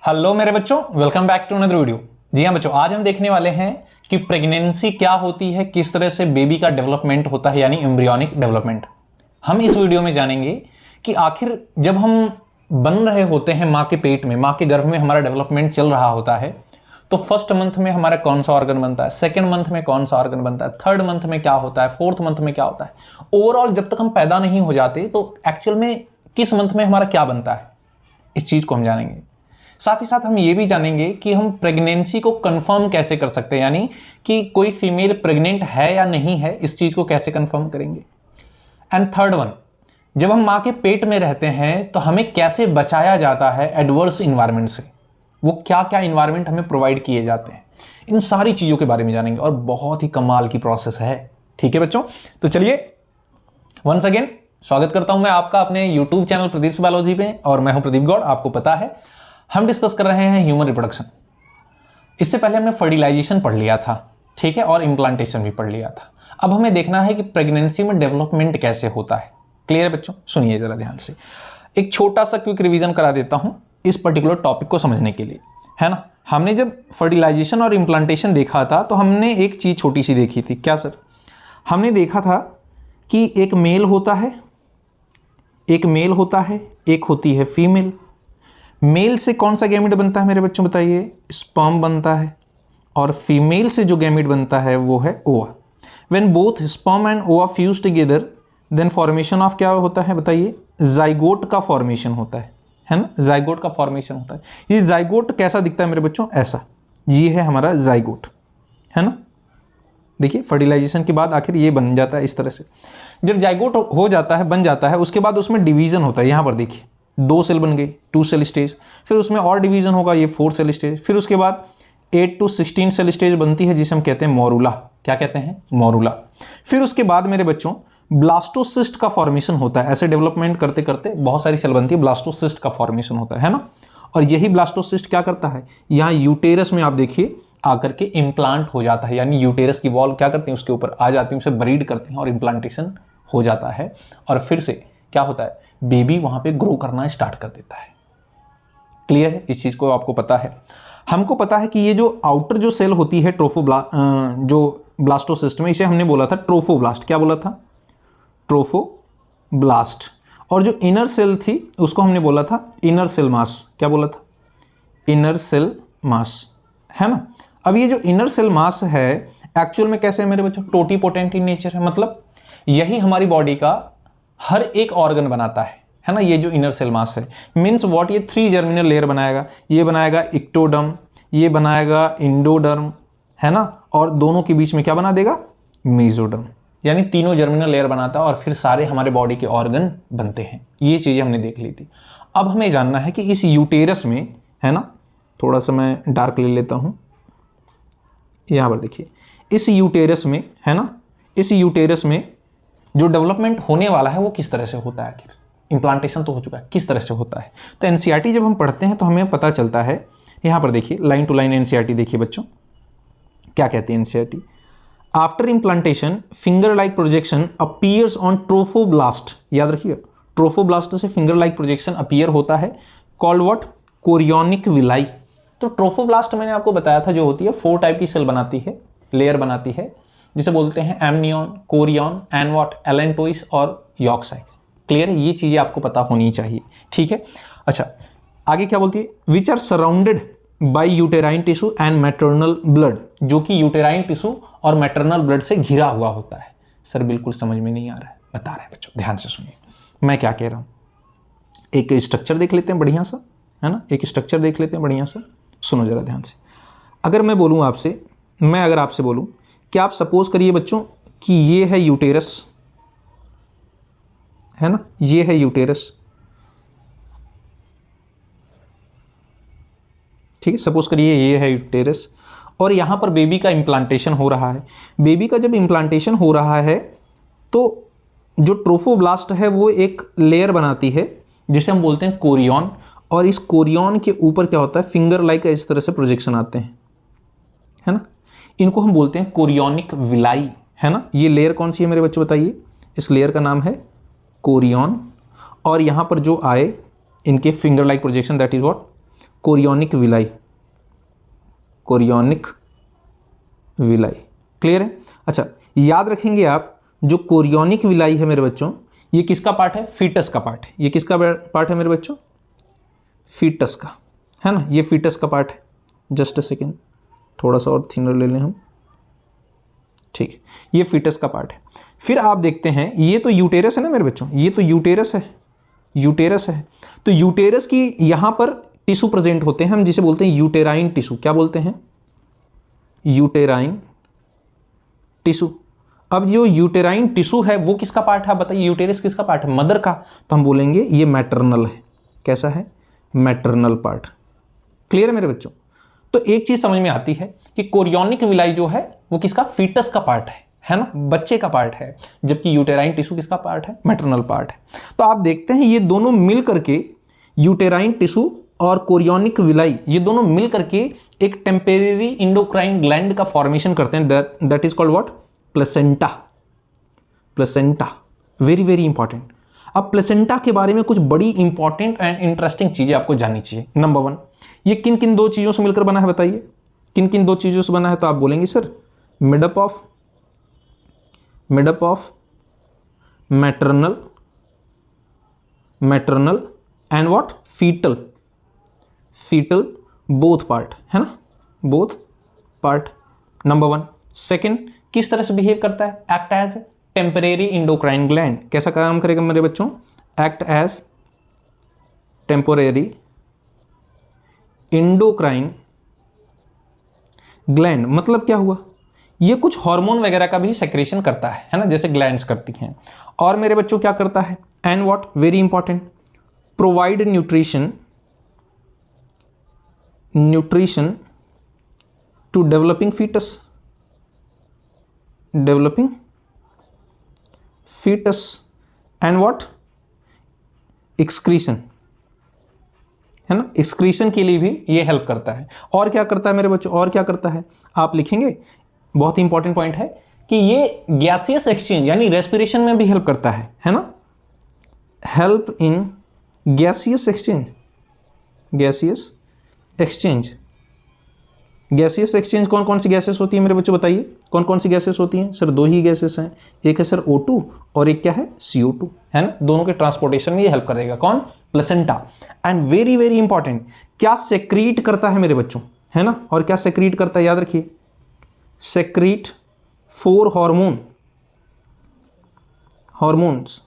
Hello मेरे बच्चों, welcome back to another video. जी हाँ बच्चों, आज हम देखने वाले हैं कि प्रेगनेंसी क्या होती है, किस तरह से बेबी का डेवलपमेंट होता है, यानी एम्ब्रियोनिक डेवलपमेंट। हम इस वीडियो में जानेंगे कि आखिर जब हम बन रहे होते हैं माँ के पेट में, माँ के गर्भ में हमारा डेवलपमेंट चल रहा होता है, तो फर्स्ट मंथ में हमारा कौन सा ऑर्गन बनता है, सेकेंड मंथ में कौन सा ऑर्गन बनता है, थर्ड मंथ में क्या होता है, फोर्थ मंथ में क्या होता है, ओवरऑल जब तक हम पैदा नहीं हो जाते तो एक्चुअल में किस मंथ में हमारा क्या बनता है, इस चीज को हम जानेंगे। साथ ही साथ हम ये भी जानेंगे कि हम प्रेगनेंसी को कंफर्म कैसे कर सकते हैं, यानी कि कोई फीमेल प्रेग्नेंट है या नहीं है, इस चीज को कैसे कंफर्म करेंगे। एंड थर्ड वन, जब हम मां के पेट में रहते हैं तो हमें कैसे बचाया जाता है एडवर्स इन्वायरमेंट से, वो क्या क्या इन्वायरमेंट हमें प्रोवाइड किए जाते हैं, इन सारी चीजों के बारे में जानेंगे और बहुत ही कमाल की प्रोसेस है। ठीक है बच्चों, तो चलिए वंस अगेन स्वागत करता हूं मैं आपका अपने यूट्यूब चैनल प्रदीप बायोलॉजी पे, और मैं हूं प्रदीप गौड़। आपको पता है हम डिस्कस कर रहे हैं ह्यूमन रिप्रोडक्शन। इससे पहले हमने फर्टिलाइजेशन पढ़ लिया था, ठीक है, और इम्प्लांटेशन भी पढ़ लिया था। अब हमें देखना है कि प्रेगनेंसी में डेवलपमेंट कैसे होता है। क्लियर है बच्चों? सुनिए जरा ध्यान से, एक छोटा सा क्विक रिवीजन करा देता हूं इस पर्टिकुलर टॉपिक को समझने के लिए, है ना। हमने जब फर्टिलाइजेशन और इम्प्लांटेशन देखा था तो हमने एक चीज छोटी सी देखी थी। क्या सर? हमने देखा था कि एक मेल होता है, एक होती है फीमेल। मेल से कौन सा गैमेट बनता है मेरे बच्चों, बताइए? स्पर्म बनता है। और फीमेल से जो गैमेट बनता है वो है ova. When both sperm and ova fuse together then formation of क्या होता है, बताइए? जाइगोट का फॉर्मेशन होता है ना। जाइगोट का फॉर्मेशन होता है। ये जाइगोट कैसा दिखता है मेरे बच्चों? ऐसा, ये है हमारा जाइगोट, है ना। देखिए फर्टिलाइजेशन के बाद आखिर ये बन जाता है इस तरह से। जब जाइगोट हो जाता है, बन जाता है, उसके बाद उसमें डिवीजन होता है। यहां पर देखिए 2 सेल बन गए, 2 सेल स्टेज, फिर उसमें और डिवीजन होगा, ये 4 सेल स्टेज, फिर उसके बाद 8 to 16 सेल स्टेज बनती है जिसे हम कहते हैं मोरूला। क्या कहते हैं? मोरूला। फिर उसके बाद मेरे बच्चों ब्लास्टोसिस्ट का फॉर्मेशन होता है। ऐसे डेवलपमेंट करते करते बहुत सारी सेल बनती है, ब्लास्टोसिस्ट का फॉर्मेशन होता है ना। और यही ब्लास्टोसिस्ट क्या करता है, यहाँ यूटेरस में आप देखिए आकर के इम्प्लांट हो जाता है, यानी यूटेरस की वॉल क्या करती है, उसके ऊपर आ जाती है, उसे ब्रीड करती हैं और इम्प्लांटेशन हो जाता है। और फिर से क्या होता है, बेबी वहां पे ग्रो करना स्टार्ट कर देता है। क्लियर है? इस चीज को आपको पता है। हमको पता है कि ये जो आउटर जो सेल होती है जो ब्लास्टोसिस्ट में, इसे हमने बोला था ट्रोफोब्लास्ट। क्या बोला था? ट्रोफोब्लास्ट। और जो इनर सेल थी उसको हमने बोला था इनर सेल मास। क्या बोला था? इनर सेल मास, है ना। अब ये जो इनर सेल मास है एक्चुअल में कैसे है मेरे बच्चों? टोटीपोटेंट इन नेचर है। मतलब यही हमारी बॉडी का हर एक ऑर्गन बनाता है ना। ये जो इनर सेल मास है मीन्स व्हाट, ये 3 जर्मिनल लेयर बनाएगा। ये बनाएगा इक्टोडर्म, ये बनाएगा इंडोडर्म, है ना, और दोनों के बीच में क्या बना देगा? मेसोडर्म। यानी तीनों जर्मिनल लेयर बनाता है और फिर सारे हमारे बॉडी के ऑर्गन बनते हैं। ये चीजें हमने देख ली थी। अब हमें जानना है कि इस यूटेरस में, है ना, थोड़ा सा मैं डार्क ले लेता हूं, यहां पर देखिए इस यूटेरस में, है ना, इस यूटेरस में जो डेवलपमेंट होने वाला है वो किस तरह से होता है। आखिर इंप्लांटेशन तो हो चुका है, किस तरह से होता है। तो एनसीईआरटी जब हम पढ़ते हैं तो हमें पता चलता है, यहां पर देखिए लाइन टू लाइन एनसीईआरटी देखिए बच्चों, क्या कहती है NCERT? After implantation finger like projection appears on trophoblast. याद रखिए, ट्रोफोब्लास्ट से फिंगर लाइक प्रोजेक्शन अपीयर होता है, कॉल्ड व्हाट? Chorionic villi. तो ट्रोफोब्लास्ट मैंने आपको बताया था जो होती है 4 टाइप की सेल बनाती है, लेयर बनाती है, जिसे बोलते हैं एमनियन, कोरियन, एनवॉट, एलेंटोइस और यॉर्कसाइट। क्लियर है? ये चीजें आपको पता होनी चाहिए। ठीक है, अच्छा आगे क्या बोलती है? Which are surrounded by uterine tissue and maternal blood, जो कि यूटेराइन टिश्यू और मैटरनल ब्लड से घिरा हुआ होता है। सर बिल्कुल समझ में नहीं आ रहा है, बता रहे हैं बच्चों, ध्यान से सुनिए मैं क्या कह रहा हूं। एक स्ट्रक्चर देख लेते हैं बढ़िया सा, है ना, एक स्ट्रक्चर देख लेते हैं बढ़िया सा। सुनो जरा ध्यान से। अगर मैं बोलूं आपसे, अगर आपसे बोलूं कि आप सपोज करिए बच्चों कि ये है यूटेरस, है ना, ये है यूटेरस, ठीक है, सपोज करिए ये है यूटेरस और यहां पर बेबी का इंप्लांटेशन हो रहा है। बेबी का जब इंप्लांटेशन हो रहा है तो जो ट्रोफोब्लास्ट है वो एक लेयर बनाती है जिसे हम बोलते हैं कोरियन, और इस कोरियन के ऊपर क्या होता है? फिंगर लाइक इस तरह से प्रोजेक्शन आते हैं, है ना। इनको हम बोलते हैं कोरियोनिक विलाई, है ना। ये लेयर कौन सी है मेरे बच्चों, बताइए? इस लेयर का नाम है कोरियन। और यहां पर जो आए इनके finger like projection, that is what? Chorionic villi, chorionic villi. Clear है? अच्छा, याद रखेंगे आप, जो कोरियोनिक विलाई है मेरे बच्चों, ये किसका पार्ट है? फीटस का पार्ट है। ये किसका पार्ट है मेरे बच्चों? फीटस का, है ना, ये फीटस का पार्ट है। जस्ट अ सेकेंड, थोड़ा सा और थिनर ले लें हम, ठीक है, ये फीटस का पार्ट है। फिर आप देखते हैं, ये तो यूटेरस है ना मेरे बच्चों, ये तो यूटेरस है, यूटेरस है। तो यूटेरस की यहां पर टिश्यू प्रेजेंट होते हैं, हम जिसे बोलते हैं यूटेराइन टिश्यू। क्या बोलते हैं? Uterine tissue. अब जो यूटेराइन टिश्यू है वो किसका पार्ट है? बताइए, यूटेरस किसका पार्ट है? मदर का। तो हम बोलेंगे ये मैटरनल है। कैसा है? Maternal part. क्लियर है मेरे बच्चों? तो एक चीज समझ में आती है कि कोरियोनिक विलाई जो है वो किसका? फीटस का पार्ट है ना, बच्चे का पार्ट है, जबकि यूटेराइन टिश्यू किसका पार्ट है? मैटरनल पार्ट है। तो आप देखते हैं ये दोनों मिल करके, यूटेराइन टिश्यू और कोरियोनिक विलाई, ये दोनों मिल करके एक टेम्परेरी इंडोक्राइन ग्लैंड का फॉर्मेशन करते हैं, that is called what? Placenta. Placenta, very very important. अब प्लेसेंटा के बारे में कुछ बड़ी इंपॉर्टेंट एंड इंटरेस्टिंग चीजें आपको जाननी चाहिए। नंबर 1, ये किन किन दो चीजों से मिलकर बना है? बताइए, किन किन दो चीजों से बना है? तो आप बोलेंगे sir made up of maternal and what? Fetal both part, है ना, बोथ पार्ट। नंबर 1। सेकेंड, किस तरह से बिहेव करता है? Act as temporary endocrine gland. कैसा काम करेगा मेरे बच्चों? Act as temporary endocrine gland. मतलब क्या हुआ? ये कुछ हार्मोन वगैरह का भी सेक्रेशन करता है ना, जैसे ग्लैंड्स करती हैं। और मेरे बच्चों क्या करता है? And what? Very important, provide nutrition to developing foetus and what? Excretion, है ना, एक्सक्रीशन के लिए भी ये हेल्प करता है। और क्या करता है मेरे बच्चों? और क्या करता है? आप लिखेंगे, बहुत ही इंपॉर्टेंट पॉइंट है कि ये गैसियस एक्सचेंज यानी रेस्पिरेशन में भी हेल्प करता है ना, help in gaseous exchange. Gaseous exchange कौन कौन सी गैसेस होती है मेरे बच्चों? बताइए, कौन कौन सी गैसेस होती हैं? सर 2 ही गैसेस हैं, एक है सर O2 और एक क्या है? CO2, है ना। दोनों के ट्रांसपोर्टेशन में ये हेल्प करेगा। कौन? Placenta. And very very important, क्या सेक्रीट करता है मेरे बच्चों, है ना। और क्या सेक्रीट करता है? याद रखिए, सेक्रीट 4 हॉर्मोन्स।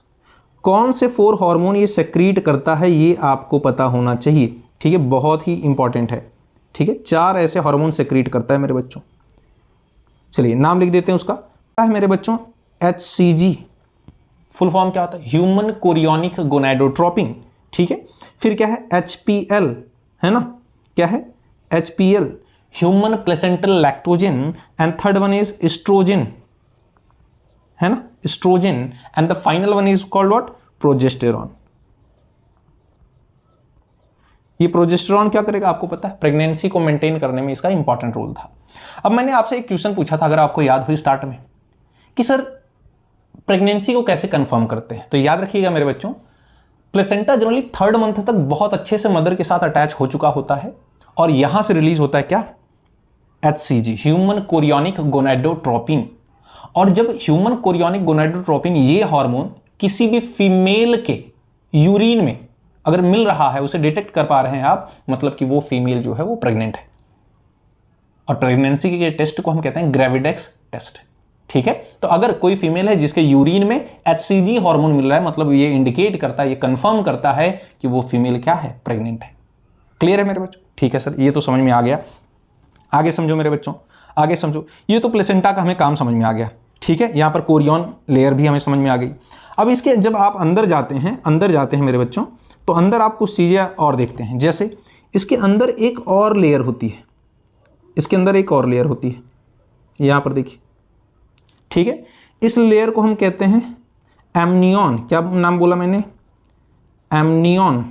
कौन से 4 हार्मोन ये सेक्रीट करता है, ये आपको पता होना चाहिए, ठीक है, बहुत ही इंपॉर्टेंट है, ठीक है। 4 ऐसे हार्मोन सेक्रीट करता है मेरे बच्चों। चलिए नाम लिख देते हैं उसका। क्या है मेरे बच्चों? HCG। फुल फॉर्म क्या होता है? ह्यूमन कोरियोनिक गोनाडोट्रोपिन, ठीक है। फिर क्या है? HPL, है ना, क्या है? HPL, human placental lactogen. And third one is estrogen, है ना, estrogen. And the final one is called what? Progesterone. ये प्रोजेस्टेरॉन क्या करेगा आपको पता है? प्रेगनेंसी को मेंटेन करने में इसका इंपॉर्टेंट रोल था। अब मैंने आपसे एक क्वेश्चन पूछा था, अगर आपको याद हुई स्टार्ट में, कि सर प्रेगनेंसी को कैसे कंफर्म करते हैं? तो याद रखिएगा मेरे बच्चों, प्लेसेंटा जनरली 3rd मंथ तक बहुत अच्छे से मदर के साथ अटैच हो चुका होता है और यहां से रिलीज होता है क्या? HCG, human chorionic gonadotropin. और जब ह्यूमन कोरियोनिक गोनाडोट्रोपिन, ये हार्मोन किसी भी फीमेल के यूरिन में अगर मिल रहा है, उसे डिटेक्ट कर पा रहे हैं आप, मतलब कि वो फीमेल जो है वो प्रेग्नेंट है। और प्रेगनेंसी के टेस्ट को हम कहते हैं ग्रेविडेक्स टेस्ट, ठीक है। तो अगर कोई फीमेल है जिसके यूरिन में HCG हार्मोन मिल रहा है, मतलब ये इंडिकेट करता है, ये कंफर्म करता है कि वो फीमेल क्या है? प्रेग्नेंट है। क्लियर है मेरे बच्चों? ठीक है सर, ये तो समझ में आ गया। आगे समझो मेरे बच्चों, आगे समझो। ये तो प्लेसेंटा का हमें काम समझ में आ गया, ठीक है। यहां पर कोरियन लेयर भी हमें समझ में आ गई। अब इसके जब आप अंदर जाते हैं मेरे बच्चों, तो अंदर आप कुछ चीजें और देखते हैं। जैसे इसके अंदर एक और लेयर होती है, इसके अंदर एक और लेयर होती है, यहां पर देखिए, ठीक है। इस लेयर को हम कहते हैं एमनियन। क्या नाम बोला मैंने? एमनियन,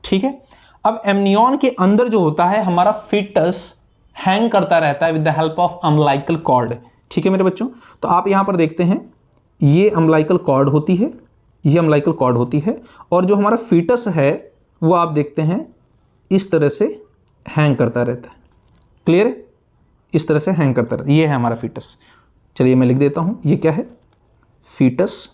ठीक है। अब एमनियन के अंदर जो होता है हमारा फीटस हैंग करता रहता है with the help of umbilical cord, ठीक है मेरे बच्चों। तो आप यहां पर देखते हैं, ये अम्बिलिकल कॉर्ड होती है, ये अम्बिलिकल कॉर्ड होती है, और जो हमारा फीटस है वो आप देखते हैं इस तरह से हैंग करता रहता है। क्लियर है? इस तरह से हैंग करता रहता है। ये है हमारा फीटस। चलिए मैं लिख देता हूँ, ये क्या है? फीटस।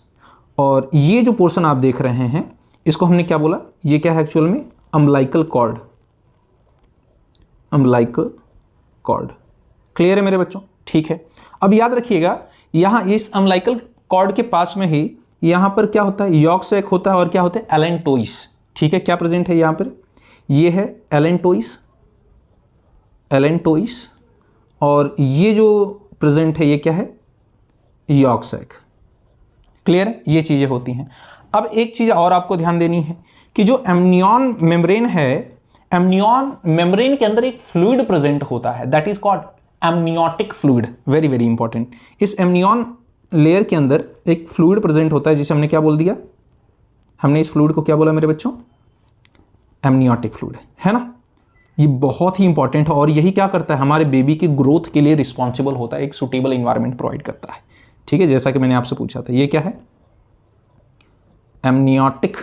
और ये जो पोर्शन आप देख रहे हैं इसको हमने क्या बोला? ये क्या है एक्चुअल में? अम्बिलाइकल कॉर्ड। अम्बिलाइकल कॉर्ड। क्लियर है मेरे बच्चों? ठीक है। अब याद रखिएगा, यहाँ इस अम्बिलाइकल कॉर्ड के पास में ही यहाँ पर क्या होता है? यॉर्क सैक होता है और क्या होता है? एलेंटोइस। ठीक है, क्या प्रेजेंट है यहाँ पर? ये है एलेंटोइस। एलेंटोइस। और ये जो प्रेजेंट है ये क्या है? York sac. क्लियर है? ये चीजें होती हैं। अब एक चीज और आपको ध्यान देनी है कि जो एमनियन मेम्ब्रेन है, एमनियन मेम्ब्रेन के अंदर एक फ्लूइड प्रेजेंट होता है, that is called amniotic fluid. Very very important. इस एमनियन लेयर के अंदर एक फ्लूइड प्रेजेंट होता है जिसे हमने क्या बोल दिया? हमने इस फ्लूइड को क्या बोला मेरे बच्चों? एमनियोटिक फ्लूइड, है ना? ये बहुत ही इंपॉर्टेंट है और यही क्या करता है? हमारे बेबी के ग्रोथ के लिए रिस्पॉन्सिबल होता है, एक सुटेबल इन्वायरमेंट प्रोवाइड करता है। ठीक है, जैसा कि मैंने आपसे पूछा था, ये क्या है? Amniotic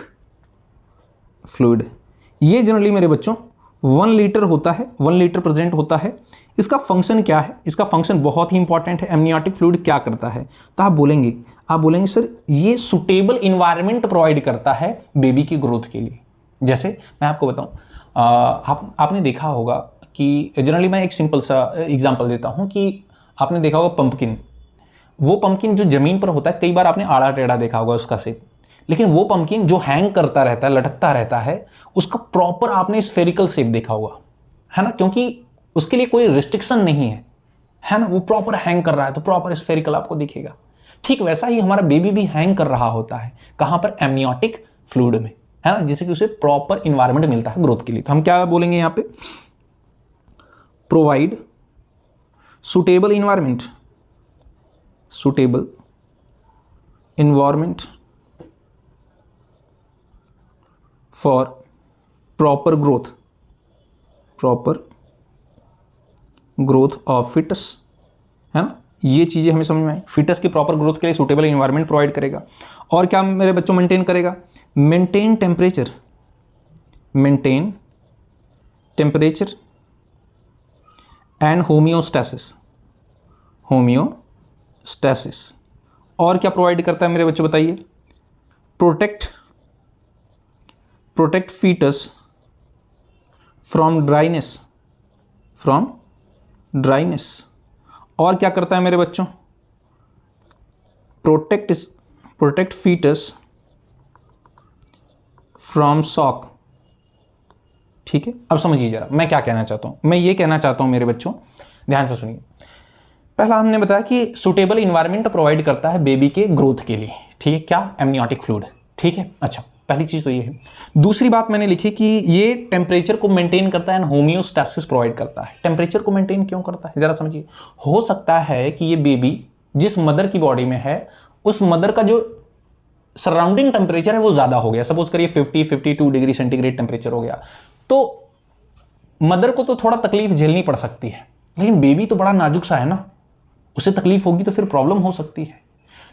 fluid. ये जनरली मेरे बच्चों 1 लीटर होता है, 1 लीटर प्रेजेंट होता है। इसका फंक्शन क्या है? इसका फंक्शन बहुत ही इंपॉर्टेंट है। एमनियोटिक फ्लूइड क्या करता है? तो आप बोलेंगे सर ये सुटेबल इन्वायरमेंट प्रोवाइड करता है बेबी की ग्रोथ के लिए। जैसे मैं आपको बताऊं, आपने देखा होगा कि जनरली मैं एक सिंपल सा एग्जांपल देता हूं कि आपने देखा होगा पंपकिन। वो पंपकिन जो जमीन पर होता है, कई बार आपने आड़ा टेढ़ा देखा होगा उसका शेप, लेकिन वो पंपकिन जो हैंग करता रहता है, लटकता रहता है, उसका प्रॉपर आपने स्फेरिकल शेप देखा होगा, है ना? क्योंकि उसके लिए कोई रिस्ट्रिक्शन नहीं है ना? वो प्रॉपर हैंग कर रहा है तो प्रॉपर स्फेरिकल आपको दिखेगा। ठीक वैसा ही हमारा बेबी भी हैंग कर रहा होता है। कहां पर? एमनियोटिक फ्लूइड में, है ना? जिससे कि उसे प्रॉपर इन्वायरमेंट मिलता है ग्रोथ के लिए। तो हम क्या बोलेंगे यहां पे? Provide suitable environment, suitable environment for proper growth of foetus, है ना? ये चीजें हमें समझ में आई। फिटस की प्रॉपर ग्रोथ के लिए सुटेबल इन्वायरमेंट प्रोवाइड करेगा। और क्या मेरे बच्चों मेंटेन करेगा? Maintain temperature and homeostasis. और क्या प्रोवाइड करता है मेरे बच्चों बताइए? Protect foetus from dryness. और क्या करता है मेरे बच्चों? Protect foetus from shock. ठीक है, अब समझिए जरा मैं क्या कहना चाहता हूं। मैं ये कहना चाहता हूं मेरे बच्चों, ध्यान से सुनिए। पहला हमने बताया कि सुटेबल इन्वायरमेंट प्रोवाइड करता है बेबी के ग्रोथ के लिए। ठीक है, क्या? Amniotic fluid. ठीक है, अच्छा, पहली चीज तो ये है। दूसरी बात मैंने लिखी कि ये टेम्परेचर को मेंटेन करता है, होमियोस्टैसिस प्रोवाइड करता है। टेम्परेचर को मेंटेन क्यों करता है? जरा समझिए। हो सकता है कि ये बेबी जिस मदर की बॉडी में है, उस मदर का जो सराउंडिंग टेम्परेचर है वो ज्यादा हो गया। सपोज करिए 52 डिग्री सेंटीग्रेड टेम्परेचर हो गया, तो मदर को तो थोड़ा तकलीफ झेलनी पड़ सकती है, लेकिन बेबी तो बड़ा नाजुक सा है ना, उसे तकलीफ होगी तो फिर प्रॉब्लम हो सकती है।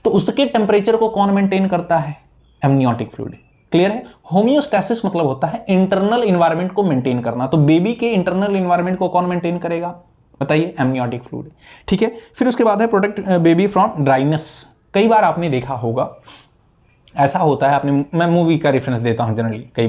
तो उसके टेम्परेचर को कौन मेंटेन करता है? Amniotic fluid. क्लियर है? होमियोस्टैसिस मतलब होता है इंटरनल इन्वायरमेंट को मेंटेन करना। तो बेबी के इंटरनल इन्वायरमेंट को कौन मेंटेन करेगा बताइए? Amniotic fluid. ठीक है, फिर उसके बाद है प्रोटेक्ट बेबी फ्रॉम ड्राइनेस। कई बार आपने देखा होगा, ऐसा होता है, मैं मूवी का रेफरेंस देता हूं जनरली, कई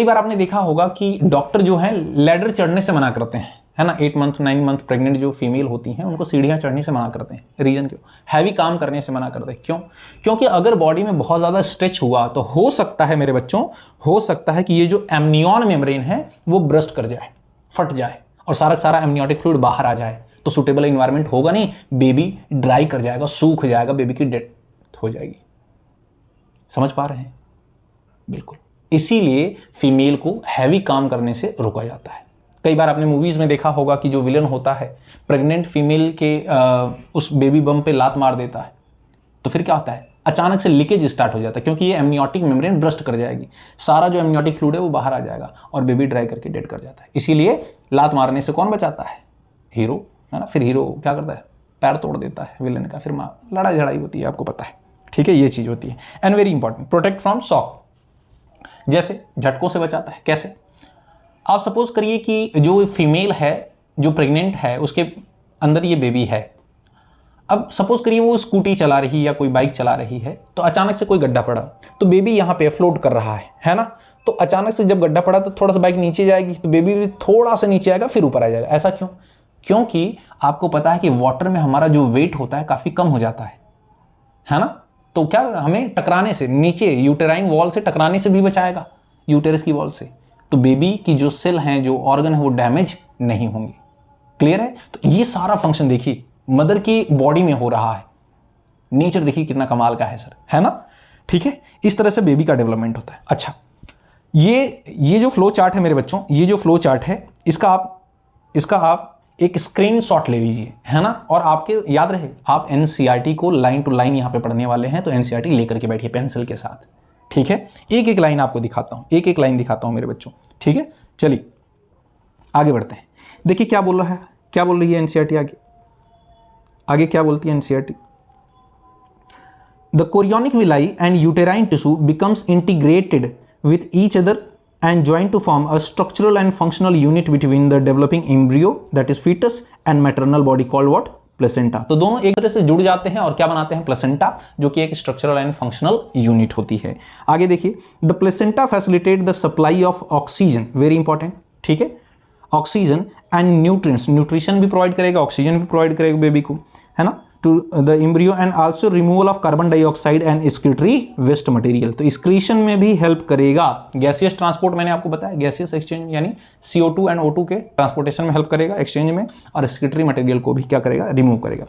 बार आपने देखा होगा कि डॉक्टर जो है लैडर चढ़ने से मना करते हैं, है ना? 8 मंथ 9 मंथ प्रेग्नेंट जो फीमेल होती हैं उनको सीढ़ियां चढ़ने से मना करते हैं। रीजन क्यों? हैवी काम करने से मना करते हैं। क्यों? क्योंकि अगर बॉडी में बहुत ज्यादा स्ट्रेच हुआ तो हो सकता है मेरे बच्चों, हो सकता है कि ये जो एमनियन मेम्ब्रेन है वो ब्रस्ट कर जाए, फट जाए और सारा एमनियोटिक फ्लूइड बाहर आ जाए, तो सुटेबल इन्वायरमेंट होगा नहीं, बेबी ड्राई कर जाएगा, सूख जाएगा, बेबी की डेथ हो जाएगी। समझ पा रहे हैं? बिल्कुल। इसीलिए फीमेल को हैवी काम करने से रोका जाता है। कई बार आपने मूवीज में देखा होगा कि जो विलन होता है प्रेग्नेंट फीमेल के उस बेबी बम पे लात मार देता है, तो फिर क्या होता है? अचानक से लीकेज स्टार्ट हो जाता है, क्योंकि ये एमनियोटिक मेम्ब्रेन ब्रस्ट कर जाएगी, सारा जो एमनियोटिक फ्लूइड है वो बाहर आ जाएगा और बेबी ड्राई करके डेड कर जाता है। इसीलिए लात मारने से कौन बचाता है? हीरो, है ना? फिर हीरो क्या करता है? पैर तोड़ देता है विलन का, फिर लड़ाई झड़ाई होती है, आपको पता है। ठीक है, ये चीज होती है। And very important, protect from shock, जैसे झटकों से बचाता है। कैसे? आप सपोज करिए कि जो फीमेल है, जो प्रेग्नेंट है, उसके अंदर ये बेबी है। अब सपोज करिए वो स्कूटी चला रही है या कोई बाइक चला रही है, तो अचानक से कोई गड्ढा पड़ा, तो बेबी यहाँ पे फ्लोट कर रहा है ना। तो अचानक से जब गड्ढा पड़ा तो थोड़ा सा बाइक नीचे जाएगी, तो बेबी भी थोड़ा सा नीचे आएगा फिर ऊपर आ जाएगा। ऐसा क्यों? क्योंकि आपको पता है कि वाटर में हमारा जो वेट होता है काफी कम हो जाता है ना। तो क्या हमें टकराने से, नीचे यूटेराइन वॉल से टकराने से भी बचाएगा, यूटेरस की वॉल से। तो बेबी की जो सेल हैं, जो ऑर्गन है, वो डैमेज नहीं होंगे। क्लियर है? तो ये सारा फंक्शन देखिए मदर की बॉडी में हो रहा है। नेचर देखिए कितना कमाल का है सर, है ना। ठीक है, इस तरह से बेबी का डेवलपमेंट होता है। अच्छा, ये जो फ्लो चार्ट है मेरे बच्चों, ये जो फ्लो चार्ट है, इसका आप एक स्क्रीनशॉट ले लीजिए, है ना। और आपके याद रहे, आप एनसीईआरटी को लाइन टू लाइन यहां पे पढ़ने वाले हैं, तो एनसीईआरटी लेकर के बैठिए पेंसिल के साथ। ठीक है, एक एक लाइन आपको दिखाता हूं, एक एक लाइन दिखाता हूं मेरे बच्चों। ठीक है, चलिए आगे बढ़ते हैं। देखिए क्या बोल रहा है, क्या बोल रही है एनसीईआरटी आगे क्या बोलती है NCERT. The chorionic villi and uterine tissue becomes integrated with each other and joined to form a structural and functional unit between the developing embryo, that is fetus, and maternal body called what? Placenta. तो दोनों एक तरह से जुड़ जाते हैं और क्या बनाते हैं? प्लेसेंटा, जो कि एक स्ट्रक्चरल एंड फंक्शनल यूनिट होती है। आगे देखिए, the placenta facilitate the supply of oxygen, very important. ठीक है, ऑक्सीजन एंड न्यूट्रिएंट्स, न्यूट्रिशन भी प्रोवाइड करेगा, ऑक्सीजन भी प्रोवाइड करेगा बेबी को, है ना, to the embryo, and also removal of carbon dioxide and excretory waste material. तो एक्सक्रीशन में भी हेल्प करेगा। गैसियस ट्रांसपोर्ट मैंने आपको बताया, गैसियस एक्सचेंज यानी CO2 एंड O2 के ट्रांसपोर्टेशन में हेल्प करेगा, एक्सचेंज में, और एक्सक्रीटरी मटेरियल को भी क्या करेगा? रिमूव करेगा।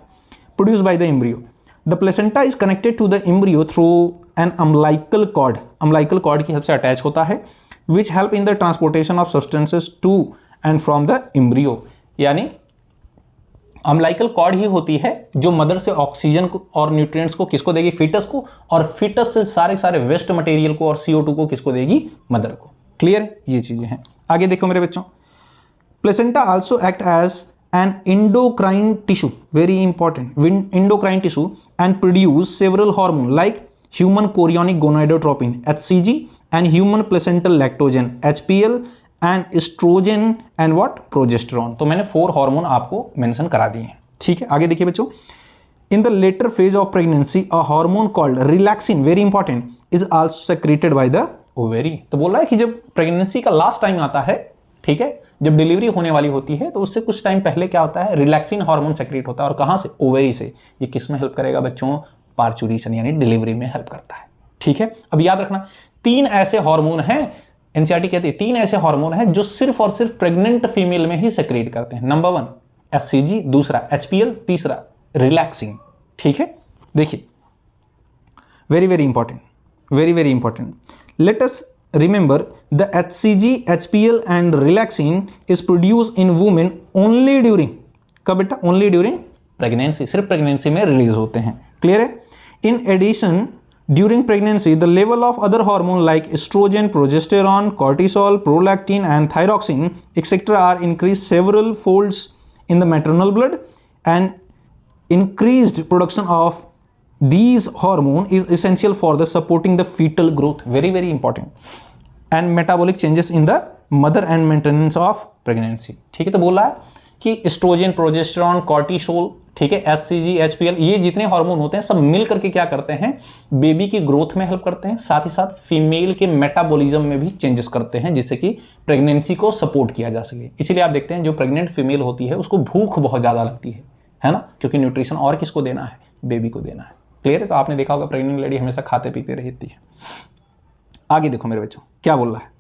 Produce by the embryo, the placenta is connected to the embryo through an umbilical cord, umbilical cord की हेल्प से अटैच होता है, which help in the transportation of substances to and from the embryo. यानी umbilical cord ही होती है जो mother से ऑक्सीजन को और न्यूट्रिएंट्स को किसको देगी? फीटस को, और फीटस से सारे वेस्ट मटेरियल को और CO2 को किसको देगी? मदर को। क्लियर है? ये चीजें हैं। आगे देखो मेरे बच्चों, placenta also act as an endocrine tissue, very important, endocrine tissue, and produce several hormone like human chorionic gonadotropin HCG and human placental lactogen HPL and estrogen and what? Progesterone. तो मैंने 4 हार्मोन आपको mention करा दिए हैं। ठीक है, आगे देखिए बच्चों, in the later phase of pregnancy a hormone called relaxin, very important, is also secreted by the ovary. तो बोल रहा है कि जब प्रेगनेंसी का लास्ट टाइम आता है, ठीक है, जब डिलीवरी होने वाली होती है, तो उससे कुछ टाइम पहले क्या होता है? रिलैक्सिन हार्मोन सेक्रेट होता है। और कहां से? ओवेरी से। ये किस में हेल्प करेगा बच्चों? पार्चुरेशन यानी डिलीवरी में हेल्प करता है। ठीक है, अब याद रखना 3 ऐसे हार्मोन हैं, एनसीईआरटी कहती है 3 ऐसे हार्मोन हैं जो सिर्फ और सिर्फ प्रेग्नेंट फीमेल में ही सेक्रेट करते हैं। नंबर 1 HCG, दूसरा HPL, तीसरा रिलैक्सिन। ठीक है, देखिए very very important, very very important. Let us remember the HCG, HPL and relaxin is produce in women only during, कब बेटा? ओनली ड्यूरिंग प्रेगनेंसी, सिर्फ प्रेगनेंसी में रिलीज होते हैं। क्लियर है? In addition, during pregnancy, the level of other hormones like estrogen, progesterone, cortisol, prolactin, and thyroxine, etc., are increased several folds in the maternal blood, and increased production of these hormones is essential for the supporting the fetal growth. Very very important. And metabolic changes in the mother and maintenance of pregnancy. ठीक है, तो बोला है कि oestrogen, progesterone, cortisol, ठीक है, HCG, HPL, ये जितने हार्मोन होते हैं सब मिल करके क्या करते हैं? बेबी की ग्रोथ में हेल्प करते हैं, साथ ही साथ फीमेल के मेटाबॉलिज्म में भी चेंजेस करते हैं, जिससे कि प्रेगनेंसी को सपोर्ट किया जा सके। इसीलिए आप देखते हैं जो प्रेग्नेंट फीमेल होती है उसको भूख बहुत ज्यादा लगती है ना, क्योंकि न्यूट्रिशन और किसको देना है? बेबी को देना है। क्लियर है? तो आपने देखा होगा प्रेग्नेंट लेडी हमेशा खाते पीते रहती है। आगे देखो मेरे बच्चों क्या बोल रहा है।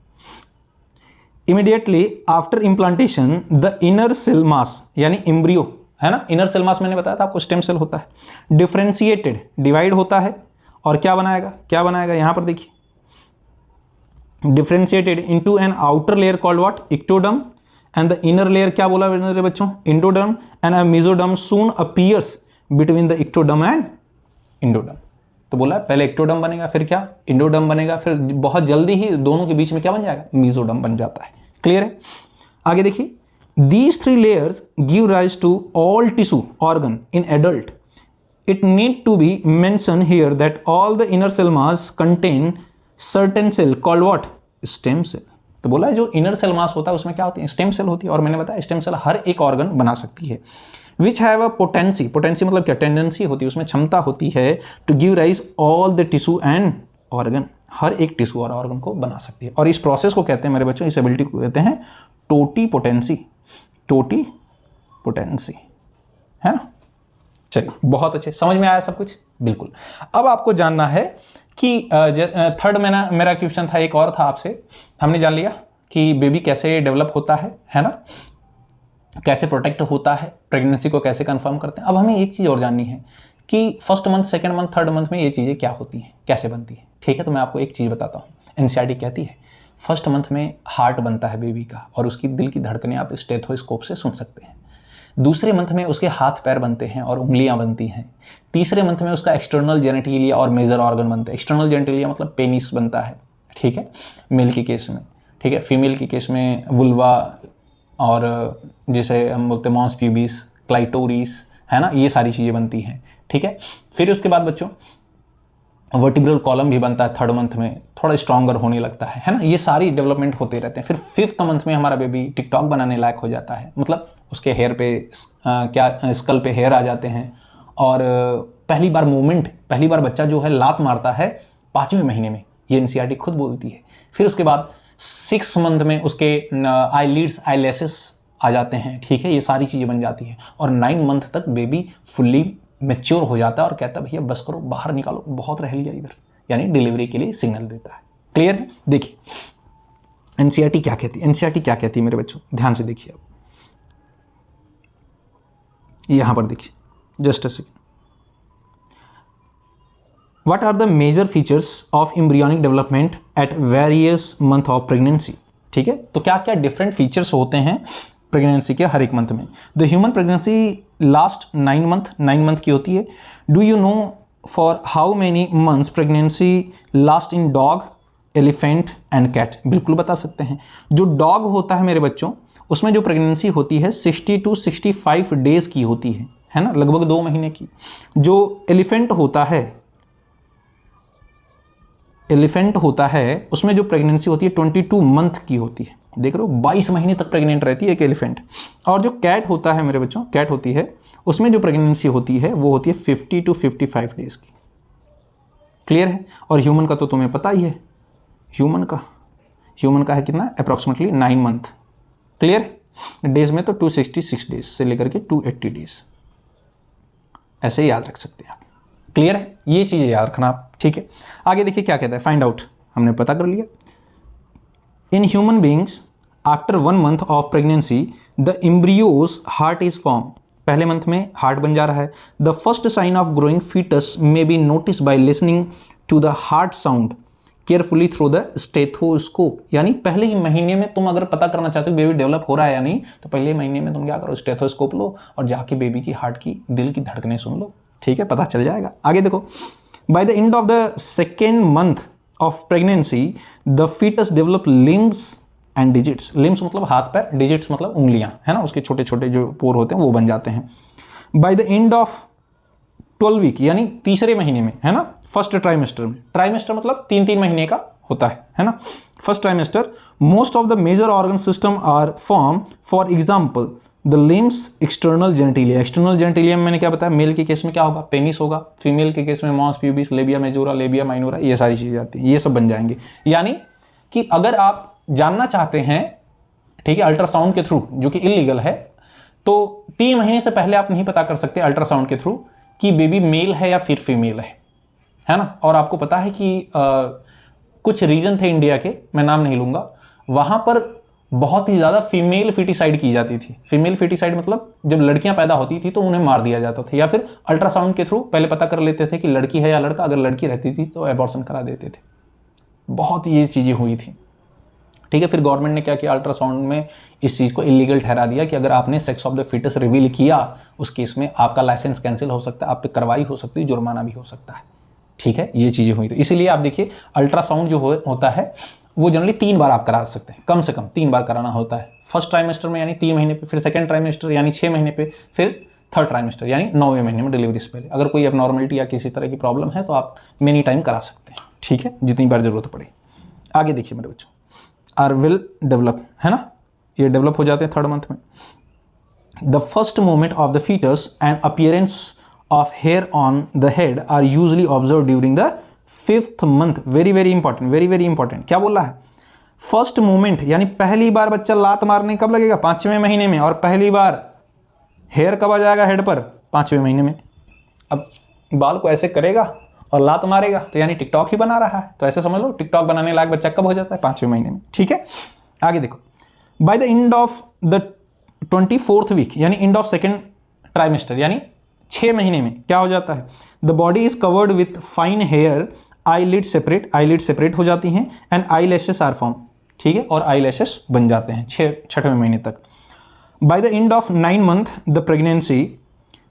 Immediately after implantation the inner cell mass, यानी एम्ब्रियो, है ना, इनर सेल मास मैंने बताया था आपको, स्टेम सेल होता है, डिफरेंशिएटेड, डिवाइड होता है, और क्या बनाएगा? क्या बनाएगा? यहां पर देखिए, differentiated into an outer layer called what? Ectoderm, and the inner layer क्या बोला मेरे बच्चों? Endoderm, and a mesoderm soon appears between the ectoderm and endoderm. तो बोला पहले इक्टोडर्म बनेगा, फिर क्या? इंडोडर्म बनेगा, फिर बहुत जल्दी ही दोनों के बीच में क्या बन जाएगा? मेसोडर्म बन जाता है। क्लियर है? आगे देखिए, these 3 layers give rise to all tissue organ in adult. It need to be mentioned here that all the inner cell mass contain certain cell called what? Stem cell. तो बोला है जो इनर सेल मास होता है उसमें क्या होती है, स्टेम सेल होती है, और मैंने बताया स्टेम सेल हर एक ऑर्गन बना सकती है। Which have a potency, potency मतलब क्या, टेंडेंसी होती है, उसमें क्षमता होती है to give rise all the tissue and organ, हर एक टिश्यू और ऑर्गन को बना सकती है। और इस प्रोसेस को कहते हैं मेरे बच्चों, इस एबिलिटी को कहते हैं टोटी पोटेंसी, टोटी पोटेंसी, है ना। चलिए बहुत अच्छे, समझ में आया सब कुछ, बिल्कुल। अब आपको जानना है कि थर्ड मेरा क्वेश्चन था, एक और था आपसे, हमने जान लिया कि बेबी कैसे डेवलप होता है ना, कैसे प्रोटेक्ट होता है, प्रेगनेंसी को कैसे कंफर्म करते हैं। अब हमें एक चीज़ और जाननी है कि first month, second month, third month में ये चीज़ें क्या होती हैं, कैसे बनती है। ठीक है, तो मैं आपको एक चीज़ बताता हूँ। एनसीईआरटी कहती है फर्स्ट मंथ में हार्ट बनता है बेबी का, और उसकी दिल की धड़कनें आप स्टेथोस्कोप से सुन सकते हैं। दूसरे मंथ में उसके हाथ पैर बनते हैं और उंगलियां बनती हैं। तीसरे मंथ में उसका एक्सटर्नल जेनेटिलिया और मेजर ऑर्गन बनते हैं। एक्सटर्नल जेनेटिलिया मतलब पेनिस बनता है, ठीक है, मेल के केस में, ठीक है। फीमेल के केस में वुल्वा और जिसे हम बोलते हैं मॉन्स प्यूबिस, क्लाइटोरिस, है ना, ये सारी चीज़ें बनती हैं, ठीक है। फिर उसके बाद बच्चों वर्टिब्रल कॉलम भी बनता है थर्ड मंथ में, थोड़ा स्ट्रॉन्गर होने लगता है ना। ये सारी डेवलपमेंट होते रहते हैं। फिर फिफ्थ मंथ में हमारा बेबी टिकटॉक बनाने लायक हो जाता है, मतलब उसके हेयर पे क्या स्कल पे हेयर आ जाते हैं, और पहली बार मूवमेंट, पहली बार बच्चा जो है लात मारता है 5वें महीने में, ये एनसीईआरटी खुद बोलती है। फिर उसके बाद 6 मंथ में उसके आईलिड्स, आईलैशेस आ जाते हैं, ठीक है, ये सारी चीज़ें बन जाती है। और 9 मंथ तक बेबी फुल्ली मैच्योर हो जाता है और कहता है भैया बस करो, बाहर निकालो, बहुत रह लिया इधर, यानी डिलीवरी के लिए सिग्नल देता है। क्लियर है। देखिए एनसीईआरटी क्या कहती है, एनसीईआरटी क्या कहती है मेरे बच्चों, ध्यान से देखिए। अब यहां पर देखिए, just a second. What are the major features of embryonic development at various month of pregnancy. ठीक है, तो क्या क्या डिफरेंट फीचर्स होते हैं प्रेगनेंसी के हर एक मंथ में। The human pregnancy last 9 month की होती है। Do you know for how many months pregnancy last in dog, elephant and cat. बिल्कुल बता सकते हैं। जो डॉग होता है मेरे बच्चों, उसमें जो प्रेगनेंसी होती है 60 to 65 डेज की होती है ना, लगभग 2 महीने की। जो एलिफेंट होता है उसमें जो प्रेगनेंसी होती है 22 मंथ की होती है। देख रहे हो, 22 महीने तक प्रेग्नेंट रहती है एक एलिफेंट। और जो कैट होता है मेरे बच्चों, कैट होती है, उसमें जो प्रेगनेंसी होती है वो होती है 50 to 55 डेज की। क्लियर है। और ह्यूमन का तो तुम्हें पता ही है, ह्यूमन का है कितना, अप्रॉक्सीमेटली 9 मंथ। क्लियर है। डेज में तो 266 डेज से लेकर के 280 डेज, ऐसे याद रख सकते हैं आप। क्लियर है, ये चीजें याद रखना आप। ठीक है, आगे देखिए क्या कहता है, फाइंड आउट, हमने पता कर लिया। In human beings after 1 month of pregnancy the embryo's heart is form. पहले मंथ में हार्ट बन जा रहा है। The first sign of growing foetus may be notice by listening to the heart sound carefully through the stethoscope. यानी पहले ही महीने में तुम अगर पता करना चाहते हो बेबी डेवलप हो रहा है या नहीं, तो पहले महीने में तुम क्या करो, स्टेथोस्कोप लो और जाके बेबी की हार्ट की, दिल की धड़कनें सुन लो। ठीक है, पता चल जाएगा। आगे देखो, by the end of the 2nd month of pregnancy the foetus develop limbs and digits. Limbs मतलब हाथ पैर, डिजिट्स मतलब उंगलियां, है ना, उसके छोटे छोटे जो पोर होते हैं वो बन जाते हैं। By the end of 12 week, यानी तीसरे महीने में, है ना, फर्स्ट ट्राइमेस्टर में। ट्राइमेस्टर मतलब 3 महीने का होता है ना। First trimester most of the major organ system are form, for example the limbs, external genitalia. External genitalia में मैंने क्या बताया, मेल के केस में क्या होगा, पेनिस होगा। फीमेल के केस में mons pubis, labia majora, labia minora, ये सारी चीजें आती हैं, ये सब बन जाएंगे। यानी कि अगर आप जानना चाहते हैं, ठीक है, अल्ट्रासाउंड के थ्रू, जो कि इलीगल है, तो 3 महीने से पहले आप नहीं पता कर सकते अल्ट्रासाउंड के थ्रू कि बेबी मेल है या फिर फीमेल है ना। और आपको पता है कि कुछ रीजन थे इंडिया के, मैं नाम नहीं लूंगा, वहां पर बहुत ही ज्यादा फीमेल फिटिसाइड की जाती थी। फीमेल फिटिसाइड मतलब जब लड़कियां पैदा होती थी तो उन्हें मार दिया जाता था, या फिर अल्ट्रासाउंड के थ्रू पहले पता कर लेते थे कि लड़की है या लड़का। अगर लड़की रहती थी तो एबॉर्शन करा देते थे। बहुत ये चीजें हुई थी। ठीक है, फिर गवर्नमेंट ने क्या किया, अल्ट्रासाउंड में इस चीज को इलीगल ठहरा दिया कि अगर आपने sex of the foetus reveal किया, उस केस में आपका लाइसेंस कैंसिल हो सकता है, आप पे कार्रवाई हो सकती है, जुर्माना भी हो सकता है। ठीक है, ये चीजें हुई। तो इसीलिए आप देखिए, अल्ट्रासाउंड जो होता है वो जनरली 3 बार आप करा सकते हैं, कम से कम 3 बार कराना होता है। फर्स्ट ट्राइमेस्टर में यानी 3 महीने पे, फिर सेकंड ट्राइमेस्टर यानी 6 महीने पे, फिर थर्ड ट्राइमेस्टर यानी 9वें महीने में डिलीवरी से पहले। अगर कोई एबनॉर्मलिटी या किसी तरह की प्रॉब्लम है तो आप मेनी टाइम करा सकते हैं। ठीक है, जितनी बार जरूरत पड़े। आगे देखिए मेरे बच्चों, आर विल डेवलप, है ना, ये डेवलप हो जाते हैं 3rd मंथ में। The first movement of the foetus and appearance of hair on the head are usually observe during the 5th month. Very very important, very very important. क्या बोला है? फर्स्ट मूवमेंट यानी पहली बार बच्चा लात मारने कब लगेगा? 5वें महीने में। और पहली बार हेयर कब आ जाएगा हेड पर? 5वें महीने में। अब बाल को ऐसे करेगा और लात मारेगा तो यानी टिकटॉक ही बना रहा है, तो ऐसे समझ लो टिकटॉक बनाने लायक बच्चा कब हो जाता है? 5वें महीने में। ठीक है, आगे देखो। By the end of the 24th week यानी एंड ऑफ 2nd ट्राइमेस्टर यानी 6 महीने में क्या हो जाता है? The body is covered with fine hair, eyelid separate हो जाती हैं and eyelashes are form. ठीक है, और आई लैशेस बन जाते हैं 6वें महीने तक। By the end of 9 month the pregnancy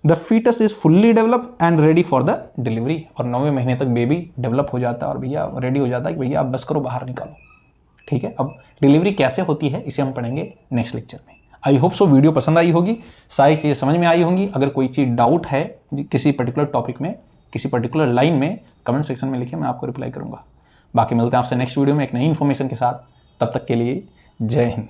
the foetus is fully develop and ready for the delivery. और 9वें महीने तक बेबी डेवलप हो जाता है और भैया रेडी हो जाता है कि भैया आप बस करो बाहर निकालो। ठीक है, अब डिलीवरी कैसे होती है इसे हम पढ़ेंगे नेक्स्ट लेक्चर में। आई होप सो वीडियो पसंद आई होगी, सारी चीज़ें समझ में आई होंगी। अगर कोई चीज़ डाउट है किसी पर्टिकुलर टॉपिक में, किसी पर्टिकुलर लाइन में, कमेंट सेक्शन में लिखिए, मैं आपको रिप्लाई करूंगा। बाकी मिलते हैं आपसे नेक्स्ट वीडियो में एक नई इन्फॉर्मेशन के साथ। तब तक के लिए जय हिंद।